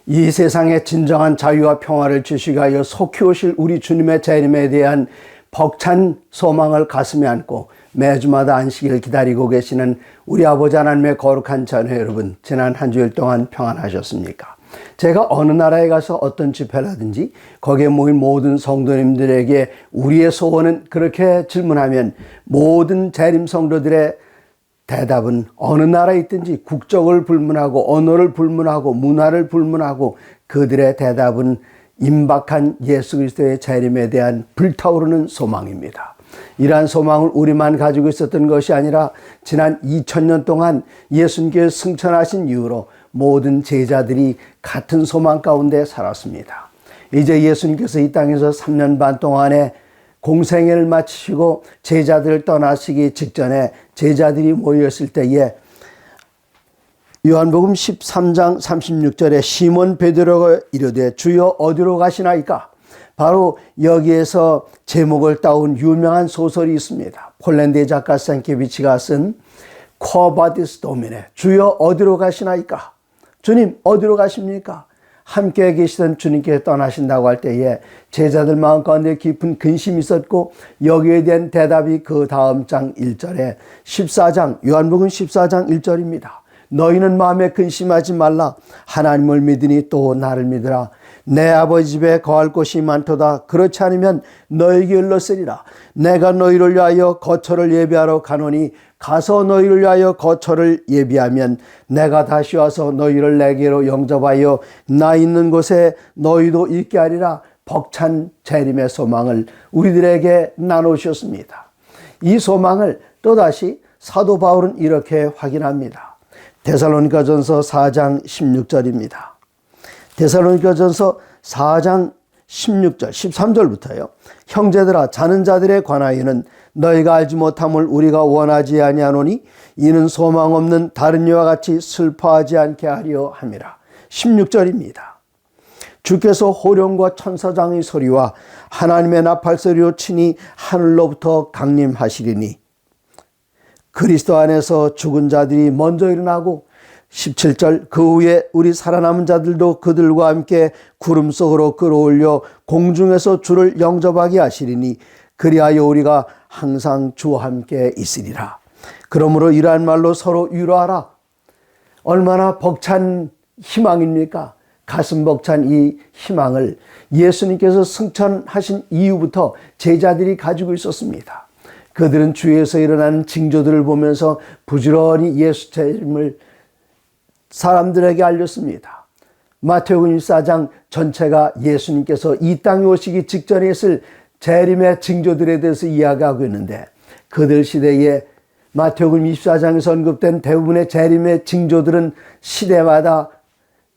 이 세상에 진정한 자유와 평화를 주시기 위하여 속히 오실 우리 주님의 재림에 대한 벅찬 소망을 가슴에 안고 매주마다 안식일을 기다리고 계시는 우리 아버지 하나님의 거룩한 자녀 여러분, 지난 한 주일 동안 평안하셨습니까? 제가 어느 나라에 가서 어떤 집회라든지 거기에 모인 모든 성도님들에게 우리의 소원은 그렇게 질문하면 모든 재림 성도들의 대답은 어느 나라에 있든지 국적을 불문하고 언어를 불문하고 문화를 불문하고 그들의 대답은 임박한 예수 그리스도의 재림에 대한 불타오르는 소망입니다. 이러한 소망을 우리만 가지고 있었던 것이 아니라 지난 2000년 동안 예수님께서 승천하신 이후로 모든 제자들이 같은 소망 가운데 살았습니다. 이제 예수님께서 이 땅에서 3년 반 동안에 공생애를 마치시고 제자들을 떠나시기 직전에 제자들이 모였을 때에 요한복음 13장 36절에 시몬 베드로가 이르되 주여 어디로 가시나이까? 바로 여기에서 제목을 따온 유명한 소설이 있습니다. 폴란드의 작가 생케비치가 쓴 쿼바디스 도미네, 주여 어디로 가시나이까? 주님 어디로 가십니까? 함께 계시던 주님께서 떠나신다고 할 때에 제자들 마음 가운데 깊은 근심이 있었고, 여기에 대한 대답이 그 다음 장 1절에 요한복음 14장 1절입니다. 너희는 마음에 근심하지 말라. 하나님을 믿으니 또 나를 믿으라. 내 아버지 집에 거할 곳이 많도다. 그렇지 않으면 너희에게 일렀으리라. 내가 너희를 위하여 거처를 예비하러 가노니 가서 너희를 위하여 거처를 예비하면 내가 다시 와서 너희를 내게로 영접하여 나 있는 곳에 너희도 있게 하리라. 벅찬 재림의 소망을 우리들에게 나누셨습니다. 이 소망을 또다시 사도 바울은 이렇게 확인합니다. 데살로니가전서 4장 16절입니다. 데살로니가전서 4장 16절 13절부터요. 형제들아, 자는 자들에 관하여는 너희가 알지 못함을 우리가 원하지 아니하노니 이는 소망 없는 다른 이와 같이 슬퍼하지 않게 하려 함이라. 16절입니다. 주께서 호령과 천사장의 소리와 하나님의 나팔 소리로 친히 하늘로부터 강림하시리니 그리스도 안에서 죽은 자들이 먼저 일어나고 17절 그 후에 우리 살아남은 자들도 그들과 함께 구름 속으로 끌어올려 공중에서 주를 영접하게 하시리니 그리하여 우리가 항상 주와 함께 있으리라. 그러므로 이러한 말로 서로 위로하라. 얼마나 벅찬 희망입니까? 가슴 벅찬 이 희망을 예수님께서 승천하신 이후부터 제자들이 가지고 있었습니다. 그들은 주위에서 일어나는 징조들을 보면서 부지런히 예수 재림을 사람들에게 알렸습니다. 마태복음 24장 전체가 예수님께서 이 땅에 오시기 직전에 있을 재림의 징조들에 대해서 이야기하고 있는데, 그들 시대에 마태복음 24장에서 언급된 대부분의 재림의 징조들은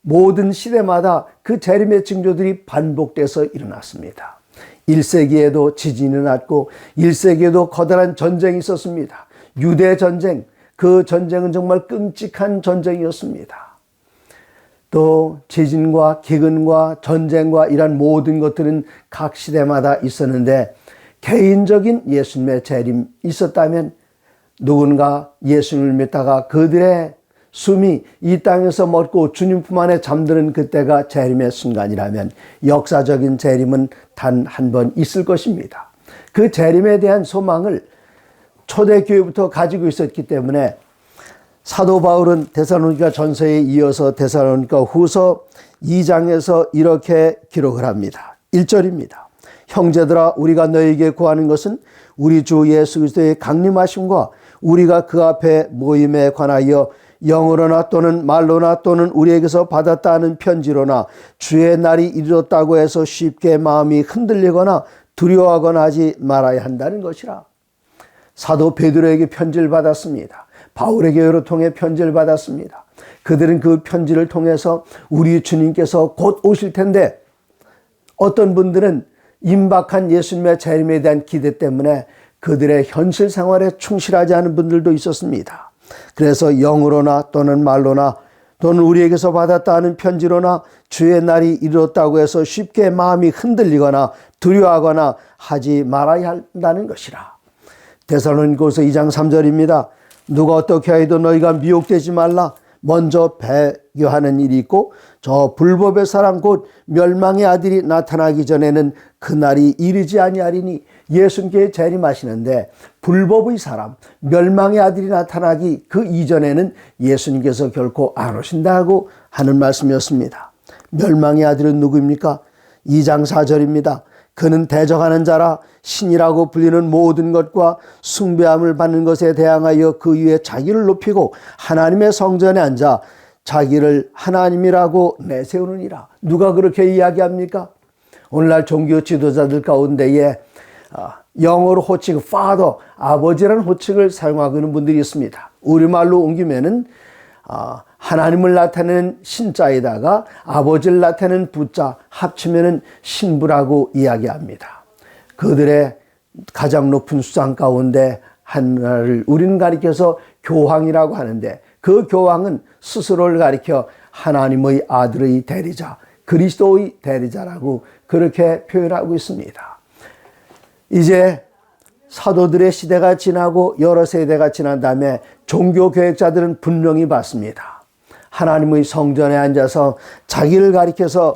모든 시대마다 그 재림의 징조들이 반복돼서 일어났습니다. 1세기에도 지진이 났고 1세기에도 커다란 전쟁이 있었습니다. 유대 전쟁, 그 전쟁은 정말 끔찍한 전쟁이었습니다. 또 지진과 기근과 전쟁과 이런 모든 것들은 각 시대마다 있었는데, 개인적인 예수님의 재림이 있었다면 누군가 예수님을 믿다가 그들의 숨이 이 땅에서 멎고 주님 품 안에 잠드는 그때가 재림의 순간이라면 역사적인 재림은 단 한 번 있을 것입니다. 그 재림에 대한 소망을 초대교회부터 가지고 있었기 때문에 사도 바울은 데살로니가 전서에 이어서 데살로니가 후서 2장에서 이렇게 기록을 합니다. 1절입니다. 형제들아, 우리가 너희에게 구하는 것은 우리 주 예수 그리스도의 강림하심과 우리가 그 앞에 모임에 관하여 영어로나 또는 말로나 또는 우리에게서 받았다 하는 편지로나 주의 날이 이르렀다고 해서 쉽게 마음이 흔들리거나 두려워하거나 하지 말아야 한다는 것이라. 사도 베드로에게 편지를 받았습니다. 바울에게로 통해 편지를 받았습니다. 그들은 그 편지를 통해서 우리 주님께서 곧 오실 텐데, 어떤 분들은 임박한 예수님의 재림에 대한 기대 때문에 그들의 현실 생활에 충실하지 않은 분들도 있었습니다. 그래서 영으로나 또는 말로나 또는 우리에게서 받았다 하는 편지로나 주의 날이 이르렀다고 해서 쉽게 마음이 흔들리거나 두려워하거나 하지 말아야 한다는 것이라. 데살로니가서 2장 3절입니다. 누가 어떻게 하여도 너희가 미혹되지 말라. 먼저 배교하는 일이 있고 저 불법의 사람 곧 멸망의 아들이 나타나기 전에는 그날이 이르지 아니하리니, 예수님께 재림하시는데 불법의 사람, 멸망의 아들이 나타나기 그 이전에는 예수님께서 결코 안 오신다고 하는 말씀이었습니다. 멸망의 아들은 누구입니까? 2장 4절입니다. 그는 대적하는 자라 신이라고 불리는 모든 것과 숭배함을 받는 것에 대항하여 그 위에 자기를 높이고 하나님의 성전에 앉아 자기를 하나님이라고 내세우느니라. 누가 그렇게 이야기합니까? 오늘날 종교 지도자들 가운데에 영어로 호칭 father, 아버지라는 호칭을 사용하고 있는 분들이 있습니다. 우리말로 옮기면은 하나님을 나타내는 신자에다가 아버지를 나타내는 부자 합치면은 신부라고 이야기합니다. 그들의 가장 높은 수상 가운데 하나를 우리는 가리켜서 교황이라고 하는데, 그 교황은 스스로를 가리켜 하나님의 아들의 대리자, 그리스도의 대리자라고 그렇게 표현하고 있습니다. 이제 사도들의 시대가 지나고 여러 세대가 지난 다음에 종교교역자들은 분명히 봤습니다. 하나님의 성전에 앉아서 자기를 가리켜서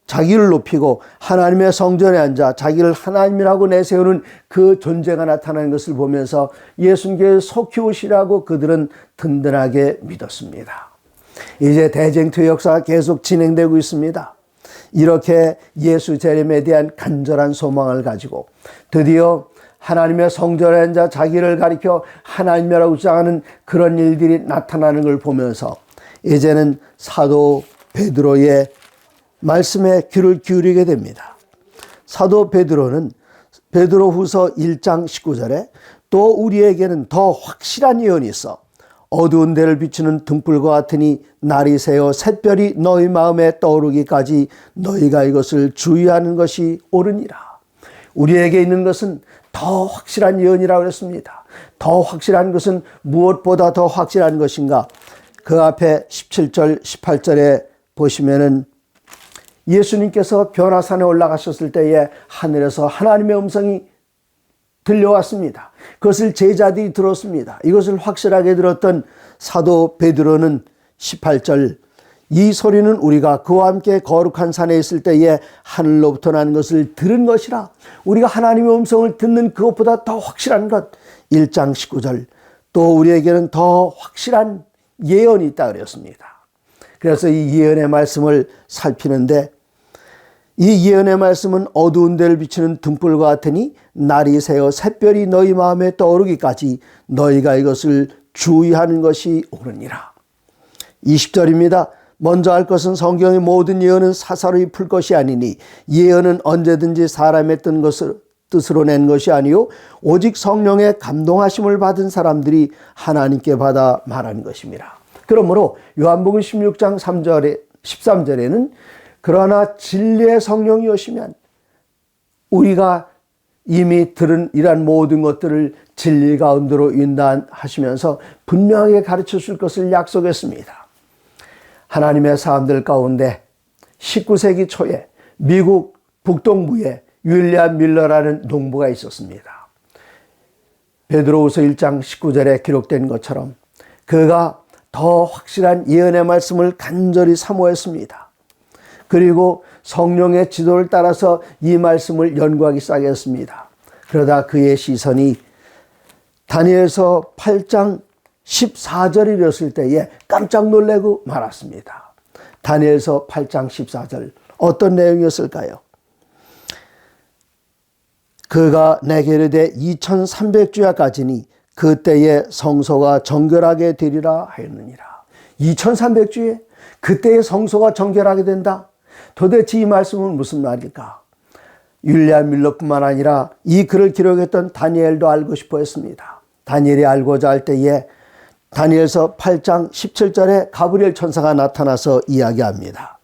자기를 높이고 하나님의 성전에 앉아 자기를 하나님이라고 내세우는 그 존재가 나타나는 것을 보면서 예수님께 속히 오시라고 그들은 든든하게 믿었습니다. 이제 대쟁투 역사가 계속 진행되고 있습니다. 이렇게 예수 재림에 대한 간절한 소망을 가지고 드디어 하나님의 성전에 앉아 자기를 가리켜 하나님이라고 주장하는 그런 일들이 나타나는 걸 보면서 이제는 사도 베드로의 말씀에 귀를 기울이게 됩니다. 사도 베드로는 베드로후서 1장 19절에 또 우리에게는 더 확실한 예언이 있어 어두운 데를 비추는 등불과 같으니 날이 새어 샛별이 너희 마음에 떠오르기까지 너희가 이것을 주의하는 것이 옳으니라. 우리에게 있는 것은 더 확실한 예언이라고 했습니다. 더 확실한 것은 무엇보다 더 확실한 것인가? 그 앞에 17절, 18절에 보시면은 예수님께서 변화산에 올라가셨을 때에 하늘에서 하나님의 음성이 들려왔습니다. 그것을 제자들이 들었습니다. 이것을 확실하게 들었던 사도 베드로는 18절, 이 소리는 우리가 그와 함께 거룩한 산에 있을 때에 하늘로부터 난 것을 들은 것이라. 우리가 하나님의 음성을 듣는 그것보다 더 확실한 것. 1장 19절, 또 우리에게는 더 확실한 예언이 있다 그랬습니다. 그래서 이 예언의 말씀을 살피는데, 이 예언의 말씀은 어두운 데를 비추는 등불과 같으니 날이 새어 샛별이 너희 마음에 떠오르기까지 너희가 이것을 주의하는 것이 옳으니라. 20절입니다. 먼저 할 것은 성경의 모든 예언은 사사로이 풀 것이 아니니 예언은 언제든지 사람의 뜻으로 낸 것이 아니요 오직 성령의 감동하심을 받은 사람들이 하나님께 받아 말하는 것입니다. 그러므로 요한복음 16장 13절에는 그러나 진리의 성령이 오시면 우리가 이미 들은 이러한 모든 것들을 진리 가운데로 인도하시면서 분명하게 가르쳐 줄 것을 약속했습니다. 하나님의 사람들 가운데 19세기 초에 미국 북동부에 윌리엄 밀러라는 농부가 있었습니다. 베드로후서 1장 19절에 기록된 것처럼 그가 더 확실한 예언의 말씀을 간절히 사모했습니다. 그리고 성령의 지도를 따라서 이 말씀을 연구하기 시작했습니다. 그러다 그의 시선이 다니엘서 8장 14절이 되었을 때에 깜짝 놀라고 말았습니다. 다니엘서 8장 14절 어떤 내용이었을까요? 그가 내게 이르되 2300주야까지니 그때의 성소가 정결하게 되리라 하였느니라. 2300주에 그때의 성소가 정결하게 된다. 도대체 이 말씀은 무슨 말일까? 윌리엄 밀러뿐만 아니라 이 글을 기록했던 다니엘도 알고 싶어 했습니다. 다니엘이 알고자 할 때에 다니엘서 8장 17절에 가브리엘 천사가 나타나서 이야기합니다.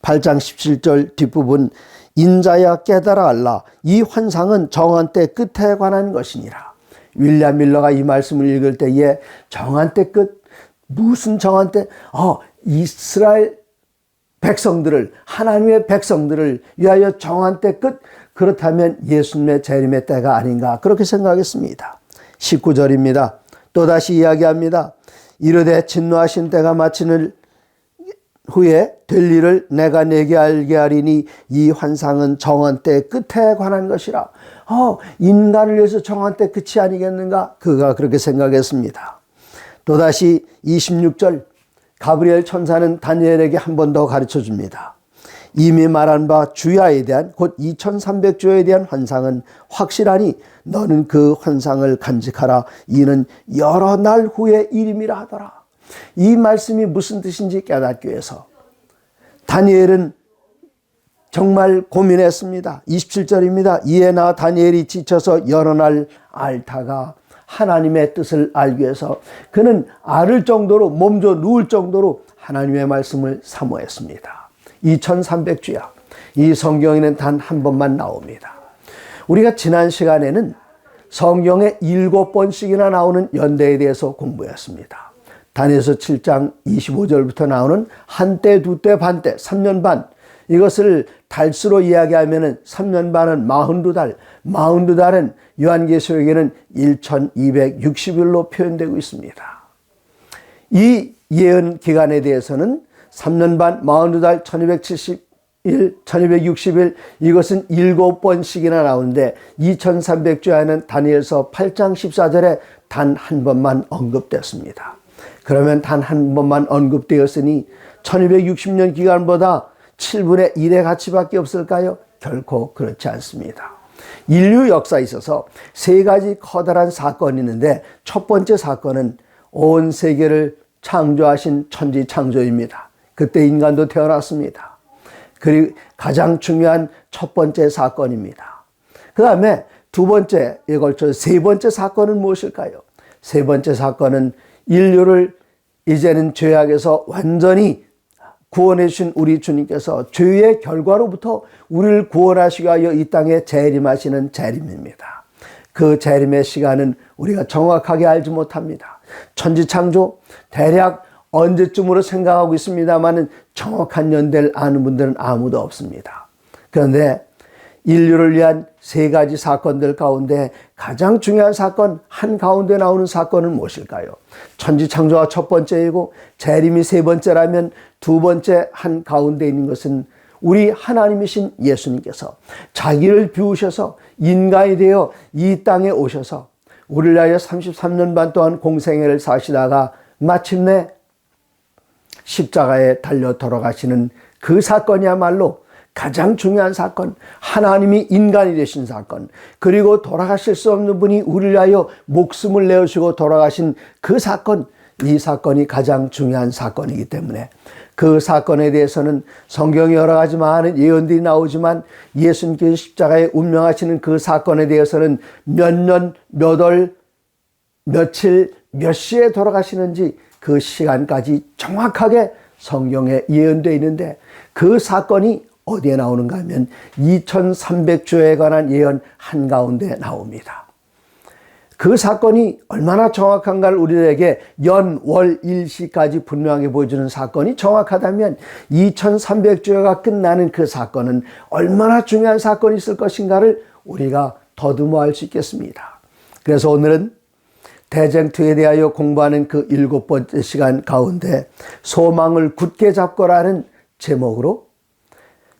8장 17절 뒷부분 인자야 깨달아 알라 이 환상은 정한 때 끝에 관한 것이니라. 윌리엄 밀러가 이 말씀을 읽을 때에 정한 때 끝? 무슨 정한 때? 이스라엘 백성들을 하나님의 백성들을 위하여 정한 때 끝? 그렇다면 예수님의 재림의 때가 아닌가 그렇게 생각했습니다. 19절입니다. 또다시 이야기합니다. 이르되 진노하신 때가 마침을 후에 될 일을 내가 내게 알게 하리니 이 환상은 정원 때 끝에 관한 것이라. 인간을 위해서 정원 때 끝이 아니겠는가? 그가 그렇게 생각했습니다. 또다시 26절 가브리엘 천사는 다니엘에게 한 번 더 가르쳐 줍니다. 이미 말한 바 주야에 대한 곧 2300주야에 대한 환상은 확실하니 너는 그 환상을 간직하라. 이는 여러 날 후의 일임이라 하더라. 이 말씀이 무슨 뜻인지 깨닫기 위해서 다니엘은 정말 고민했습니다. 27절입니다. 이에 나 다니엘이 지쳐서 여러 날 앓다가 하나님의 뜻을 알기 위해서 그는 앓을 정도로 몸져 누울 정도로 하나님의 말씀을 사모했습니다. 2300주야. 이 성경에는 단 한 번만 나옵니다. 우리가 지난 시간에는 성경에 7번씩이나 나오는 연대에 대해서 공부했습니다. 다니엘서 7장 25절부터 나오는 한때, 두때, 반때, 3년 반. 이것을 달수로 이야기하면 3년 반은 42달, 42달은 요한계시록에는 1260일로 표현되고 있습니다. 이 예언 기간에 대해서는 3년 반, 42달, 1270일, 1260일 이것은 7번씩이나 나오는데 2300주야는 다니엘서 8장 14절에 단 한 번만 언급됐습니다. 그러면 단 한 번만 언급되었으니 1260년 기간보다 7분의 1의 가치밖에 없을까요? 결코 그렇지 않습니다. 인류 역사에 있어서 세 가지 커다란 사건이 있는데 첫 번째 사건은 온 세계를 창조하신 천지 창조입니다. 그때 인간도 태어났습니다. 그리고 가장 중요한 첫 번째 사건입니다. 그 다음에 두 번째에 걸쳐 세 번째 사건은 무엇일까요? 세 번째 사건은 인류를 이제는 죄악에서 완전히 구원해 주신 우리 주님께서 죄의 결과로부터 우리를 구원하시기 위하여 이 땅에 재림하시는 재림입니다. 그 재림의 시간은 우리가 정확하게 알지 못합니다. 천지창조 대략 언제쯤으로 생각하고 있습니다만 정확한 연대를 아는 분들은 아무도 없습니다. 그런데 인류를 위한 세 가지 사건들 가운데 가장 중요한 사건 한가운데 나오는 사건은 무엇일까요? 천지창조가 첫 번째이고 재림이 세 번째라면 두 번째 한가운데 있는 것은 우리 하나님이신 예수님께서 자기를 비우셔서 인간이 되어 이 땅에 오셔서 우리를 위하여 33년 반 동안 공생애를 사시다가 마침내 십자가에 달려 돌아가시는 그 사건이야말로 가장 중요한 사건, 하나님이 인간이 되신 사건, 그리고 돌아가실 수 없는 분이 우리를 위하여 목숨을 내어주시고 돌아가신 그 사건, 이 사건이 가장 중요한 사건이기 때문에 그 사건에 대해서는 성경에 여러 가지 많은 예언들이 나오지만 예수님께서 십자가에 운명하시는 그 사건에 대해서는 몇 년, 몇 월, 며칠, 몇 시에 돌아가시는지 그 시간까지 정확하게 성경에 예언되어 있는데 그 사건이 어디에 나오는가 하면 2300주에 관한 예언 한가운데 나옵니다. 그 사건이 얼마나 정확한가를 우리에게 연, 월, 일시까지 분명하게 보여주는 사건이 정확하다면 2300주가 끝나는 그 사건은 얼마나 중요한 사건이 있을 것인가를 우리가 더듬어 알 수 있겠습니다. 그래서 오늘은 대쟁투에 대하여 공부하는 그 7번째 시간 가운데 소망을 굳게 잡고라는 제목으로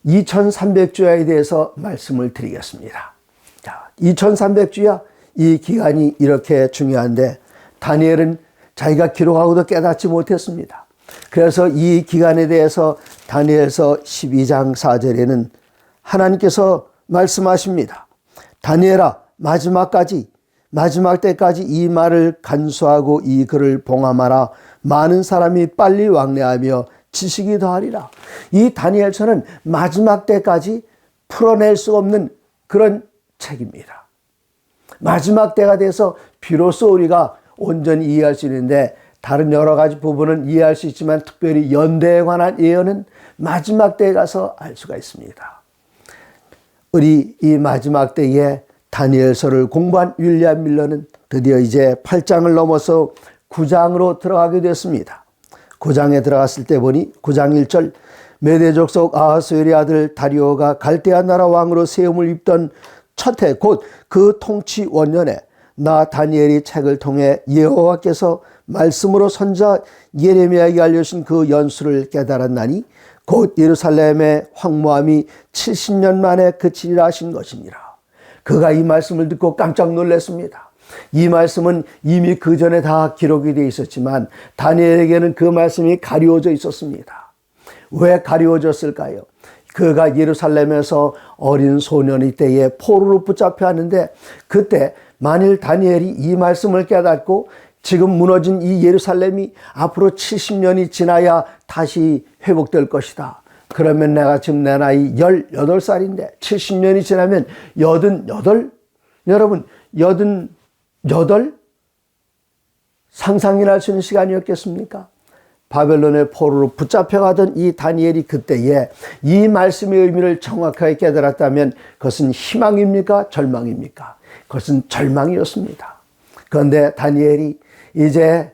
2300주야에 대해서 말씀을 드리겠습니다. 자, 2300주야 이 기간이 이렇게 중요한데 다니엘은 자기가 기록하고도 깨닫지 못했습니다. 그래서 이 기간에 대해서 다니엘서 12장 4절에는 하나님께서 말씀하십니다. 다니엘아 마지막 때까지 이 말을 간수하고 이 글을 봉함하라. 많은 사람이 빨리 왕래하며 지식이 더하리라. 이 다니엘서는 마지막 때까지 풀어낼 수 없는 그런 책입니다. 마지막 때가 돼서 비로소 우리가 온전히 이해할 수 있는데 다른 여러 가지 부분은 이해할 수 있지만 특별히 연대에 관한 예언은 마지막 때에 가서 알 수가 있습니다. 우리 이 마지막 때에 다니엘서를 공부한 윌리엄 밀러는 드디어 이제 8장을 넘어서 9장으로 들어가게 됐습니다. 9장에 들어갔을 때 보니 9장 1절 메대 족속 아하수엘의 아들 다리오가 갈대아 나라 왕으로 세움을 입던 첫 해 곧 그 통치 원년에 나 다니엘이 책을 통해 여호와께서 말씀으로 선자 예레미야에게 알려주신 그 연수를 깨달았나니 곧 예루살렘의 황무함이 70년 만에 그치리라 하신 것이니라. 그가 이 말씀을 듣고 깜짝 놀랐습니다. 이 말씀은 이미 그 전에 다 기록이 되어 있었지만 다니엘에게는 그 말씀이 가리워져 있었습니다. 왜 가리워졌을까요? 그가 예루살렘에서 어린 소년이 때에 포로로 붙잡혀 하는데 그때 만일 다니엘이 이 말씀을 깨닫고 지금 무너진 이 예루살렘이 앞으로 70년이 지나야 다시 회복될 것이다. 그러면 내가 지금 내 나이 18살인데 70년이 지나면 88? 여러분 88? 상상이나 할 수 있는 시간이었겠습니까? 바벨론의 포로로 붙잡혀가던 이 다니엘이 그때에 이 말씀의 의미를 정확하게 깨달았다면 그것은 희망입니까? 절망입니까? 그것은 절망이었습니다. 그런데 다니엘이 이제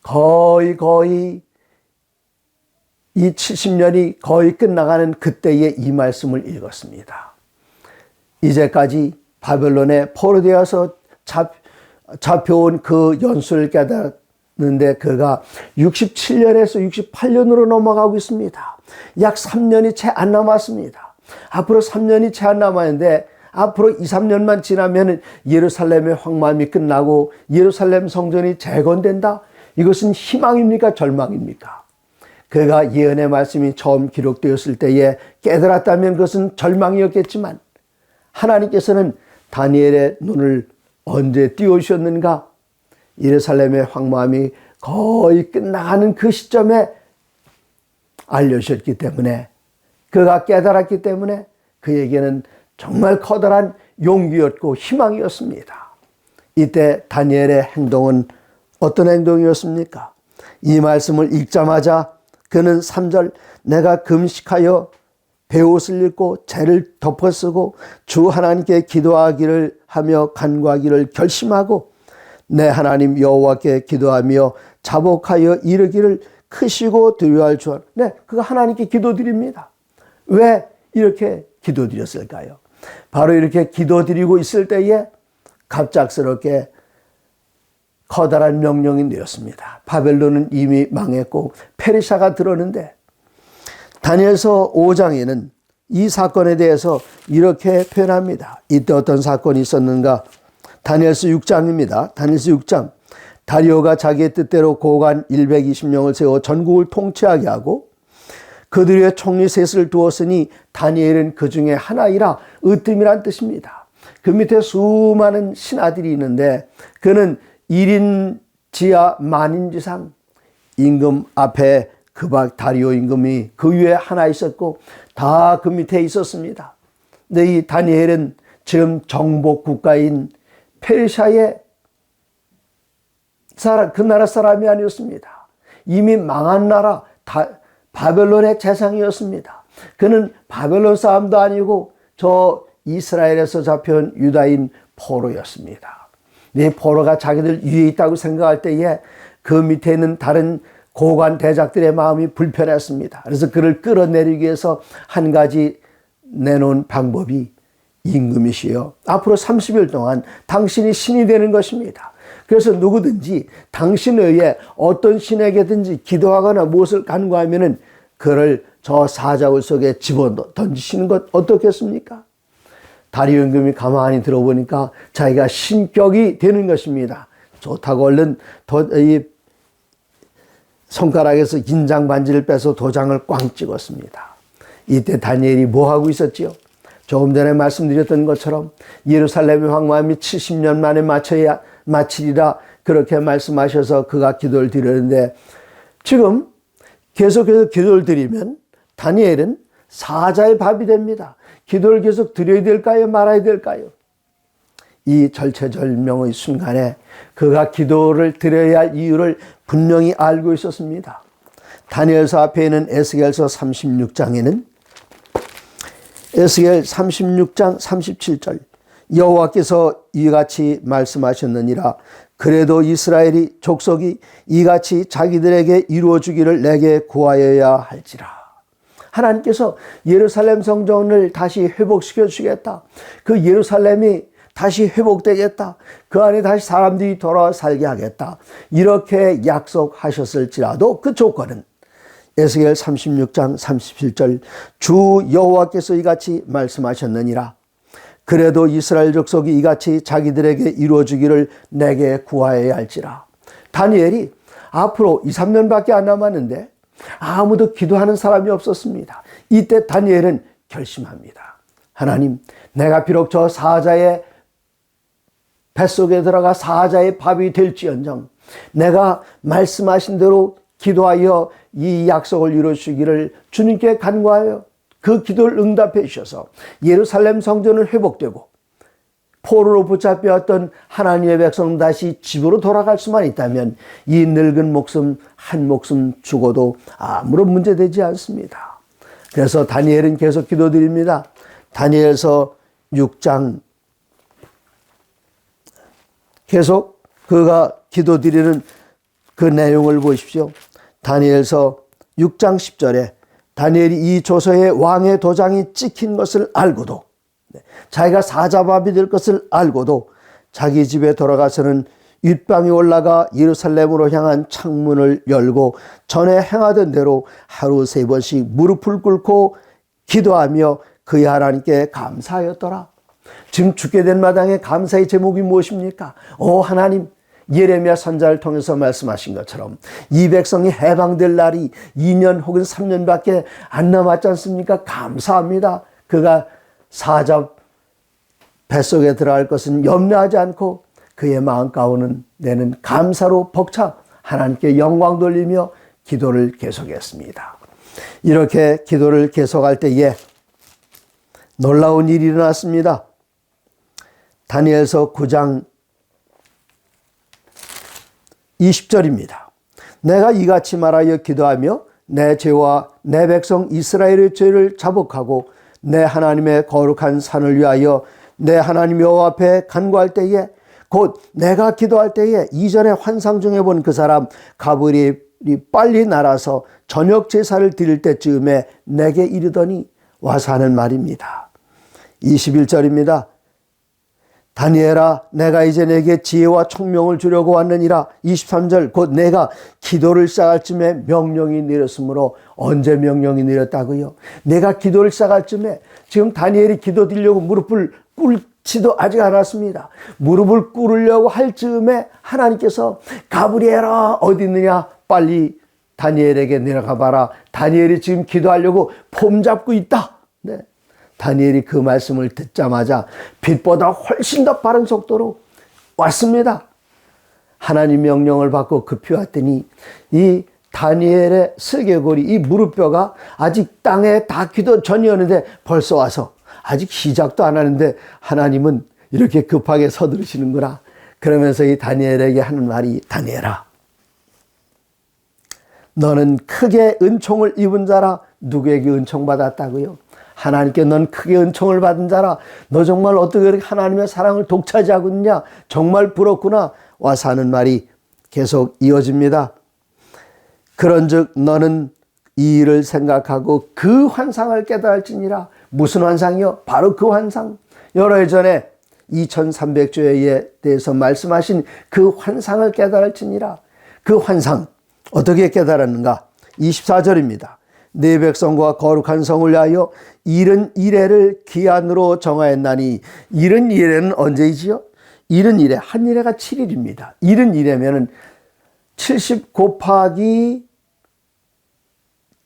거의 이 70년이 거의 끝나가는 그때에 이 말씀을 읽었습니다. 이제까지 바벨론에 포로되어서 잡혀온 그 연수를 깨달았는데 그가 67년에서 68년으로 넘어가고 있습니다. 약 3년이 채 안 남았습니다. 앞으로 3년이 채 안 남았는데 앞으로 2, 3년만 지나면 예루살렘의 황무함이 끝나고 예루살렘 성전이 재건된다? 이것은 희망입니까? 절망입니까? 그가 예언의 말씀이 처음 기록되었을 때에 깨달았다면 그것은 절망이었겠지만 하나님께서는 다니엘의 눈을 언제 띄우셨는가? 예루살렘의 황무함이 거의 끝나가는 그 시점에 알려주셨기 때문에 그가 깨달았기 때문에 그에게는 정말 커다란 용기였고 희망이었습니다. 이때 다니엘의 행동은 어떤 행동이었습니까? 이 말씀을 읽자마자 그는 3절 내가 금식하여 베옷을 입고 재를 덮어쓰고 주 하나님께 기도하기를 하며 간구하기를 결심하고 내 하나님 여호와께 기도하며 자복하여 이르기를 크시고 두려워할 줄. 네, 그가 하나님께 기도드립니다. 왜 이렇게 기도드렸을까요? 바로 이렇게 기도드리고 있을 때에 갑작스럽게 커다란 명령이 내렸습니다. 바벨론은 이미 망했고 페르시아가 들었는데 다니엘서 5장에는 이 사건에 대해서 이렇게 표현합니다. 이때 어떤 사건이 있었는가? 다니엘서 6장입니다. 다니엘서 6장. 다리오가 자기의 뜻대로 고관 120명을 세워 전국을 통치하게 하고 그들의 총리 셋을 두었으니 다니엘은 그 중에 하나이라 으뜸이란 뜻입니다. 그 밑에 수많은 신하들이 있는데 그는 1인 지하 만인지상 임금 앞에 그박 다리오 임금이 그 위에 하나 있었고 다 그 밑에 있었습니다. 근데 이 다니엘은 지금 정복 국가인 페르시아의 그 나라 사람이 아니었습니다. 이미 망한 나라 바벨론의 재상이었습니다. 그는 바벨론 사람도 아니고 저 이스라엘에서 잡혀온 유다인 포로였습니다. 이 포로가 자기들 위에 있다고 생각할 때에 그 밑에 있는 다른 고관 대작들의 마음이 불편했습니다. 그래서 그를 끌어내리기 위해서 한 가지 내놓은 방법이 임금이시여 앞으로 30일 동안 당신이 신이 되는 것입니다. 그래서 누구든지 당신에 의해 어떤 신에게든지 기도하거나 무엇을 간구하면은 그를 저 사자굴 속에 집어던지시는 것 어떻겠습니까? 다리오 임금이 가만히 들어보니까 자기가 신격이 되는 것입니다. 좋다고 얼른 이 손가락에서 인장 반지를 빼서 도장을 꽝 찍었습니다. 이때 다니엘이 뭐 하고 있었지요? 조금 전에 말씀드렸던 것처럼 예루살렘의 황무함이 70년 만에 마치리라 그렇게 말씀하셔서 그가 기도를 드렸는데 지금 계속해서 기도를 드리면 다니엘은 사자의 밥이 됩니다. 기도를 계속 드려야 될까요? 말아야 될까요? 이 절체절명의 순간에 그가 기도를 드려야 할 이유를 분명히 알고 있었습니다. 다니엘서 앞에 있는 에스겔서 36장에는 에스겔 36장 37절 여호와께서 이같이 말씀하셨느니라 그래도 이스라엘이 족속이 이같이 자기들에게 이루어주기를 내게 구하여야 할지라. 하나님께서 예루살렘 성전을 다시 회복시켜 주시겠다. 그 예루살렘이 다시 회복되겠다. 그 안에 다시 사람들이 돌아와 살게 하겠다. 이렇게 약속하셨을지라도 그 조건은 에스겔 36장 37절 주 여호와께서 이같이 말씀하셨느니라. 그래도 이스라엘 족속이 이같이 자기들에게 이루어주기를 내게 구하여야 할지라. 다니엘이 앞으로 2, 3년밖에 안 남았는데 아무도 기도하는 사람이 없었습니다. 이때 다니엘은 결심합니다. 하나님, 내가 비록 저 사자의 뱃속에 들어가 사자의 밥이 될지언정 내가 말씀하신 대로 기도하여 이 약속을 이루시기를 주님께 간구하여 그 기도를 응답해 주셔서 예루살렘 성전은 회복되고 포로로 붙잡혀왔던 하나님의 백성 다시 집으로 돌아갈 수만 있다면 이 늙은 목숨 한 목숨 죽어도 아무런 문제되지 않습니다. 그래서 다니엘은 계속 기도드립니다. 다니엘서 6장 계속 그가 기도드리는 그 내용을 보십시오. 다니엘서 6장 10절에 다니엘이 이 조서에 왕의 도장이 찍힌 것을 알고도 자기가 사자밥이 될 것을 알고도 자기 집에 돌아가서는 윗방에 올라가 예루살렘으로 향한 창문을 열고 전에 행하던 대로 하루 3번씩 무릎을 꿇고 기도하며 그의 하나님께 감사하였더라. 지금 죽게 된 마당에 감사의 제목이 무엇입니까? 오 하나님, 예레미야 선지자를 통해서 말씀하신 것처럼 이 백성이 해방될 날이 2년 혹은 3년밖에 안 남았지 않습니까? 감사합니다. 그가 사자 뱃속에 들어갈 것은 염려하지 않고 그의 마음 가운데는 감사로 벅차 하나님께 영광 돌리며 기도를 계속했습니다. 이렇게 기도를 계속할 때에 놀라운 일이 일어났습니다. 다니엘서 9장 20절입니다. 내가 이같이 말하여 기도하며 내 죄와 내 백성 이스라엘의 죄를 자복하고 내 하나님의 거룩한 산을 위하여 내 하나님 여호와 앞에 간구할 때에 곧 내가 기도할 때에 이전에 환상 중에 본 그 사람 가브리엘이 빨리 날아서 저녁 제사를 드릴 때쯤에 내게 이르더니 와서 하는 말입니다. 21절입니다. 다니엘아, 내가 이제 내게 지혜와 총명을 주려고 왔느니라. 23절 곧 내가 기도를 시작할 쯤에 명령이 내렸으므로. 언제 명령이 내렸다고요? 내가 기도를 시작할 쯤에 지금 다니엘이 기도 드리려고 무릎을 꿇지도 아직 않았습니다. 무릎을 꿇으려고 할 즈음에 하나님께서 가브리엘아 어디 있느냐, 빨리 다니엘에게 내려가 봐라. 다니엘이 지금 기도하려고 폼 잡고 있다. 네. 다니엘이 그 말씀을 듣자마자 빛보다 훨씬 더 빠른 속도로 왔습니다. 하나님 명령을 받고 급히 왔더니 이 다니엘의 슬개골이, 이 무릎뼈가 아직 땅에 닿기도 전이었는데 벌써 와서 아직 시작도 안 하는데 하나님은 이렇게 급하게 서두르시는구나. 그러면서 이 다니엘에게 하는 말이, 다니엘아, 너는 크게 은총을 입은 자라. 누구에게 은총 받았다고요? 하나님께 넌 크게 은총을 받은 자라. 너 정말 어떻게 그렇게 하나님의 사랑을 독차지하고 있냐? 정말 부럽구나. 와서 하는 말이 계속 이어집니다. 그런즉 너는 이 일을 생각하고 그 환상을 깨달을지니라. 무슨 환상이요? 바로 그 환상. 여러 해 전에 2300조에 대해서 말씀하신 그 환상을 깨달을지니라. 그 환상 어떻게 깨달았는가? 24절입니다. 네 백성과 거룩한 성을 위하여 71회를 기한으로 정하였나니. 71회는 언제이지요? 71회, 한 일회가 7일입니다. 71회면은 70 곱하기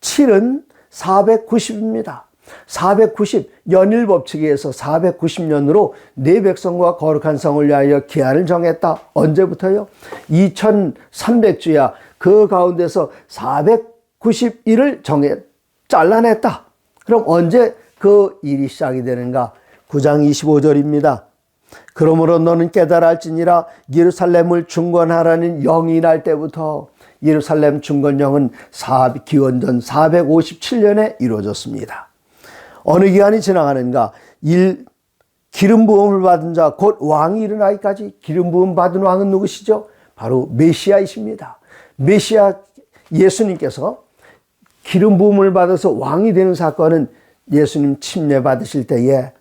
7은 490입니다. 490, 연일 법칙에 의해서 490년으로 네 백성과 거룩한 성을 위하여 기한을 정했다. 언제부터요? 2300주야. 그 가운데서 491을 잘라냈다. 그럼 언제 그 일이 시작이 되는가? 9장 25절입니다. 그러므로 너는 깨달아 할지니라. 예루살렘을 중건하라는 영이 날 때부터 예루살렘 중건령은 기원전 457년에 이루어졌습니다. 어느 기간이 지나가는가? 기름 부음을 받은 자, 곧 왕이 일어나기까지. 기름 부음 받은 왕은 누구시죠? 바로 메시아이십니다. 메시아 예수님께서 기름 부음을 받아서 왕이 되는 사건은 예수님 침례 받으실 때에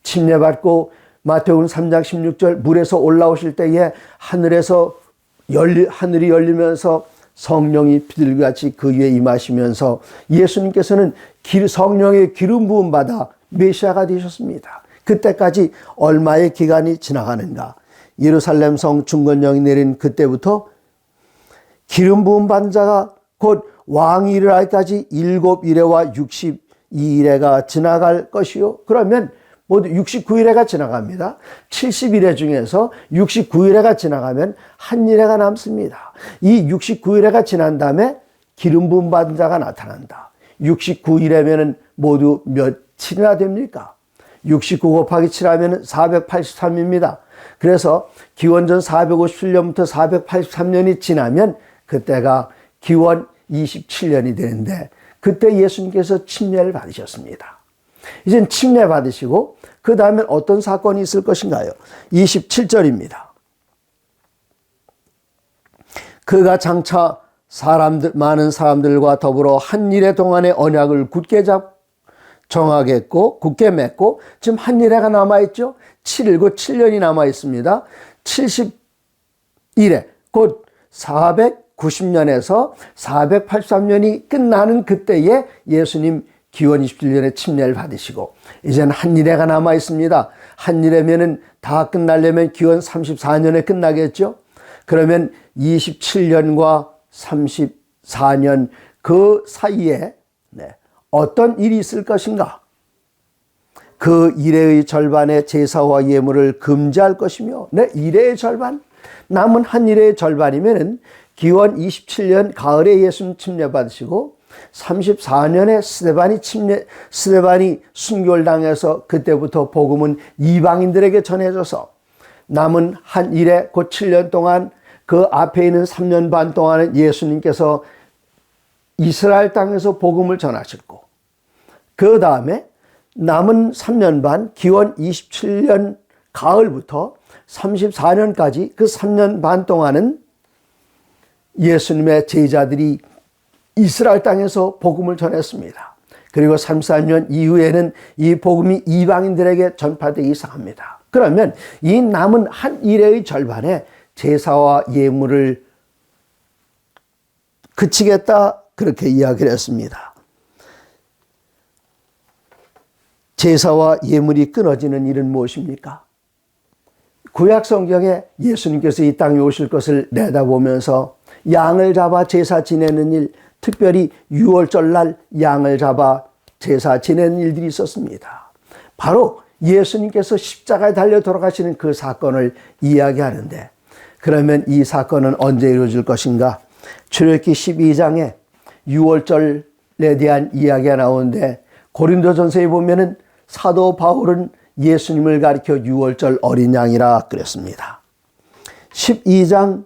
침례 받고 마태복음 3장 16절 물에서 올라오실 때에 하늘이 열리면서 성령이 비둘기같이 그 위에 임하시면서 예수님께서는 성령의 기름 부음 받아 메시아가 되셨습니다. 그때까지 얼마의 기간이 지나가는가? 예루살렘 성 중건령이 내린 그때부터 기름 부음 받은 자가 곧 왕이 일어날까지 7일에와 62일에가 지나갈 것이요. 그러면 모두 69일에가 지나갑니다. 70일에 중에서 69일에가 지나가면 한 일회가 남습니다. 이 69일에가 지난 다음에 기름 부음 받은 자가 나타난다. 69일이면 모두 며칠이나 됩니까? 69 곱하기 7하면 483입니다. 그래서 기원전 457년부터 483년이 지나면 그때가 기원 27년이 되는데 그때 예수님께서 침례를 받으셨습니다. 이젠 침례 받으시고 그 다음에 어떤 사건이 있을 것인가요? 27절입니다. 그가 장차 많은 사람들과 더불어 한 일의 동안의 언약을 굳게 굳게 맺고 지금 한 일회가 남아있죠. 7일, 곧 7년이 남아있습니다. 70일에 곧 490년에서 483년이 끝나는 그때에 예수님 기원 27년에 침례를 받으시고 이제는 한 일회가 남아 있습니다. 한 일회면은 다 끝나려면 기원 34년에 끝나겠죠. 그러면 27년과 34년 그 사이에 어떤 일이 있을 것인가? 그 일회의 절반의 제사와 예물을 금지할 것이며 일회의 절반? 남은 한 일회의 절반이면은 기원 27년 가을에 예수님 침례 받으시고 34년에 스데반이 순교를 당해서 그때부터 복음은 이방인들에게 전해져서 남은 한 일회 곧 7년 동안 그 앞에 있는 3년 반 동안은 예수님께서 이스라엘 땅에서 복음을 전하셨고 그 다음에 남은 3년 반 기원 27년 가을부터 34년까지 그 3년 반 동안은 예수님의 제자들이 이스라엘 땅에서 복음을 전했습니다. 그리고 34년 이후에는 이 복음이 이방인들에게 전파되기 시작합니다. 그러면 이 남은 한 일회의 절반에 제사와 예물을 그치겠다 그렇게 이야기를 했습니다. 제사와 예물이 끊어지는 일은 무엇입니까? 구약 성경에 예수님께서 이 땅에 오실 것을 내다보면서 양을 잡아 제사 지내는 일, 특별히 6월절 날 양을 잡아 제사 지내는 일들이 있었습니다. 바로 예수님께서 십자가에 달려 돌아가시는 그 사건을 이야기하는데 그러면 이 사건은 언제 이루어질 것인가? 출애굽기 12장에 6월절에 대한 이야기가 나오는데 고린도전서에 보면은 사도 바울은 예수님을 가리켜 6월절 어린 양이라 그랬습니다. 12장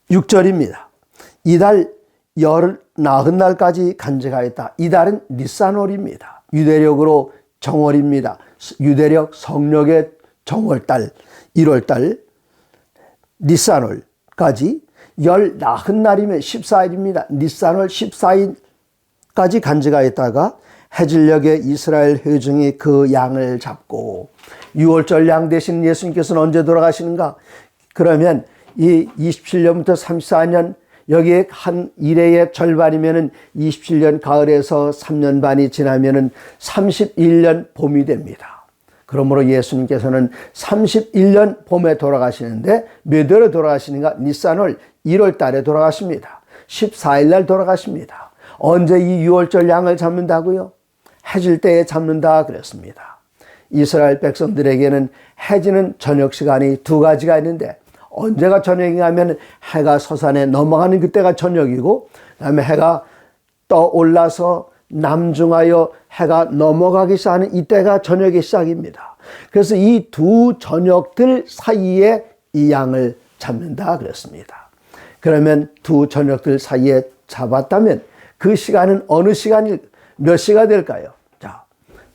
6절입니다. 이달 열 나흔 날까지 간직하였다. 이달은 니산월입니다. 유대력으로 정월입니다. 유대력 성력의 정월달 1월달 니산월까지 열 나흔 날이면 14일입니다. 니산월 14일까지 간직하였다가 해질녘에 이스라엘 회중이 그 양을 잡고 6월절 양 대신 예수님께서는 언제 돌아가시는가? 그러면 이 27년부터 34년 여기에 한 일회의 절반이면은 27년 가을에서 3년 반이 지나면은 31년 봄이 됩니다. 그러므로 예수님께서는 31년 봄에 돌아가시는데 몇 월에 돌아가시는가? 니산월 1월 달에 돌아가십니다. 14일 날 돌아가십니다. 언제 이 6월절 양을 잡는다고요? 해질 때에 잡는다 그랬습니다. 이스라엘 백성들에게는 해지는 저녁 시간이 두 가지가 있는데 언제가 저녁인가 하면 해가 서산에 넘어가는 그때가 저녁이고 그다음에 해가 떠올라서 남중하여 해가 넘어가기 시작하는 이때가 저녁의 시작입니다. 그래서 이 두 저녁들 사이에 이 양을 잡는다 그랬습니다. 그러면 두 저녁들 사이에 잡았다면 그 시간은 어느 시간일 몇 시가 될까요? 자,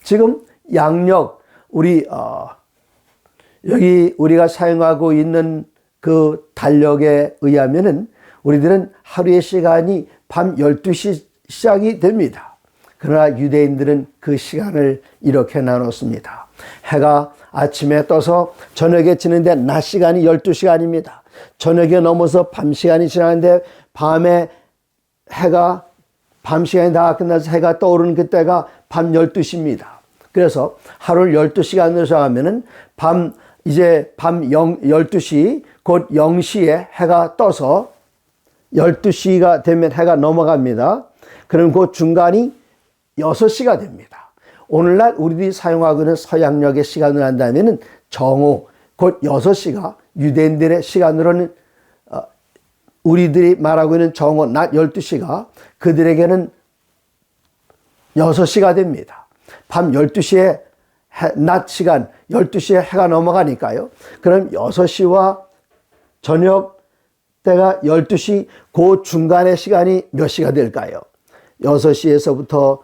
지금 양력 여기 우리가 사용하고 있는 그 달력에 의하면은 우리들은 하루의 시간이 밤 12시 시작이 됩니다. 그러나 유대인들은 그 시간을 이렇게 나눴습니다. 해가 아침에 떠서 저녁에 지는데 낮 시간이 12시간입니다. 저녁에 넘어서 밤 시간이 지나는데 밤에 해가 밤 시간이 다 끝나서 해가 떠오르는 그때가 밤 12시입니다. 그래서 하루를 12시간으로 정하면은 이제 밤 12시, 곧 0시에 해가 떠서 12시가 되면 해가 넘어갑니다. 그럼 그 중간이 6시가 됩니다. 오늘날 우리들이 사용하고 있는 서양역의 시간을 한다면은 정오, 곧 6시가 유대인들의 시간으로는 우리들이 말하고 있는 정오, 낮 12시가 그들에게는 6시가 됩니다. 밤 12시에 낮 시간 12시에 해가 넘어가니까요. 그럼 6시와 저녁 때가 12시, 그 중간의 시간이 몇 시가 될까요? 6시에서부터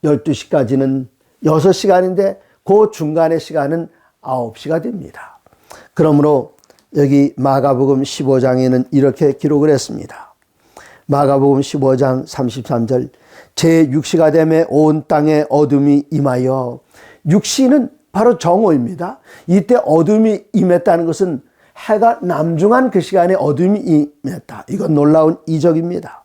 12시까지는 6시간인데 그 중간의 시간은 9시가 됩니다. 그러므로 여기 마가복음 15장에는 이렇게 기록을 했습니다. 마가복음 15장 33절, 제6시가 되매 온 땅에 어둠이 임하여, 6시는 바로 정오입니다. 이때 어둠이 임했다는 것은 해가 남중한 그 시간에 어둠이 임했다. 이건 놀라운 이적입니다.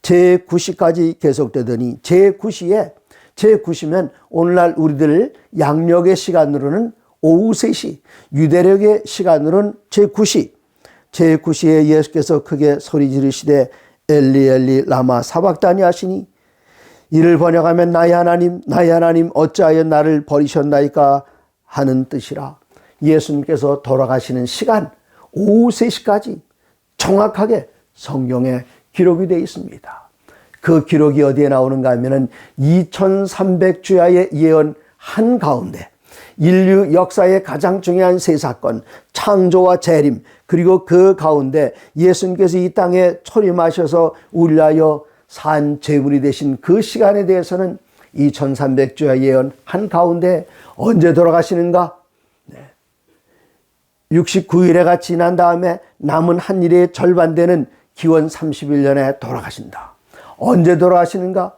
제9시까지 계속되더니 제9시면 오늘날 우리들 양력의 시간으로는 오후 3시, 유대력의 시간으로는 제9시에 예수께서 크게 소리 지르시되 엘리 엘리 라마 사박다니 하시니, 이를 번역하면 나의 하나님 어찌하여 나를 버리셨나이까 하는 뜻이라. 예수님께서 돌아가시는 시간 오후 3시까지 정확하게 성경에 기록이 되어 있습니다. 그 기록이 어디에 나오는가 하면은 2300주야의 예언 한가운데 인류 역사의 가장 중요한 세 사건, 창조와 재림, 그리고 그 가운데 예수님께서 이 땅에 초림하셔서 우리를 위하여 산 제물이 되신 그 시간에 대해서는 2300주야 예언 한가운데 언제 돌아가시는가? 69일에가 지난 다음에 남은 한 일의 절반 되는 기원 31년에 돌아가신다. 언제 돌아가시는가?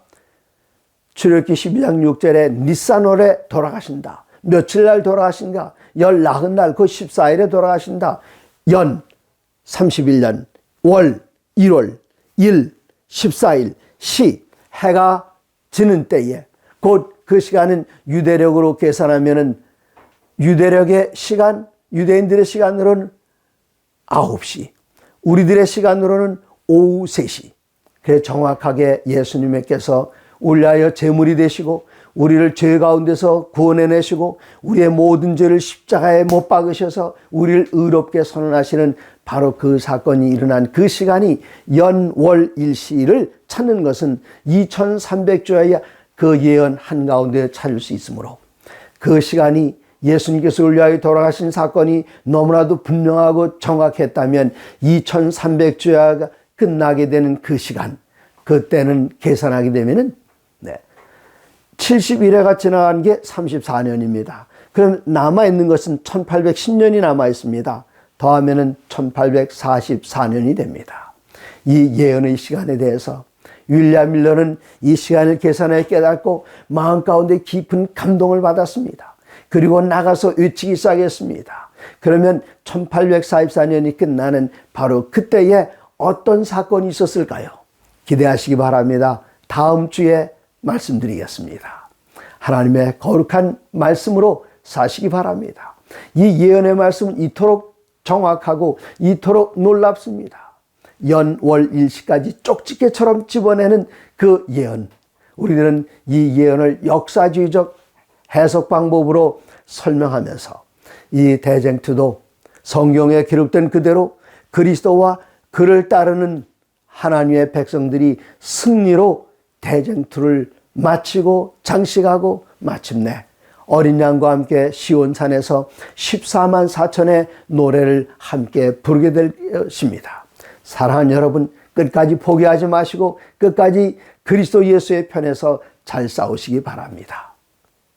출애굽기 12장 6절에 니산월에 돌아가신다. 며칠 날 돌아가신가? 열 나흔 날 그 14일에 돌아가신다. 연 31년, 월 1월, 일 14일, 시 해가 지는 때에, 곧 그 시간은 유대력으로 계산하면은 유대력의 시간, 유대인들의 시간으로는 9시, 우리들의 시간으로는 오후 3시. 그래 정확하게 예수님께서 우리 위하여 제물이 되시고 우리를 죄 가운데서 구원해내시고 우리의 모든 죄를 십자가에 못 박으셔서 우리를 의롭게 선언하시는 바로 그 사건이 일어난 그 시간이 연월일시를 찾는 것은 2300주야의 그 예언 한가운데 찾을 수 있으므로, 그 시간이 예수님께서 우리 위하여 돌아가신 사건이 너무나도 분명하고 정확했다면 2300주야가 끝나게 되는 그 시간, 그때는 계산하게 되면은 71회가 지나간 게 34년입니다. 그럼 남아있는 것은 1810년이 남아있습니다. 더하면은 1844년이 됩니다. 이 예언의 시간에 대해서 윌리엄 밀러는 이 시간을 계산해 깨닫고 마음 가운데 깊은 감동을 받았습니다. 그리고 나가서 외치기 시작했습니다. 그러면 1844년이 끝나는 바로 그때에 어떤 사건이 있었을까요? 기대하시기 바랍니다. 다음 주에 말씀드리겠습니다. 하나님의 거룩한 말씀으로 사시기 바랍니다. 이 예언의 말씀은 이토록 정확하고 이토록 놀랍습니다. 연월일시까지 쪽집게처럼 집어내는 그 예언, 우리들은 이 예언을 역사주의적 해석 방법으로 설명하면서 이 대쟁투도 성경에 기록된 그대로 그리스도와 그를 따르는 하나님의 백성들이 승리로 대쟁투를 마치고 장식하고 마침내 어린 양과 함께 시온산에서 14만 4천의 노래를 함께 부르게 될 것입니다. 사랑하는 여러분, 끝까지 포기하지 마시고 끝까지 그리스도 예수의 편에서 잘 싸우시기 바랍니다.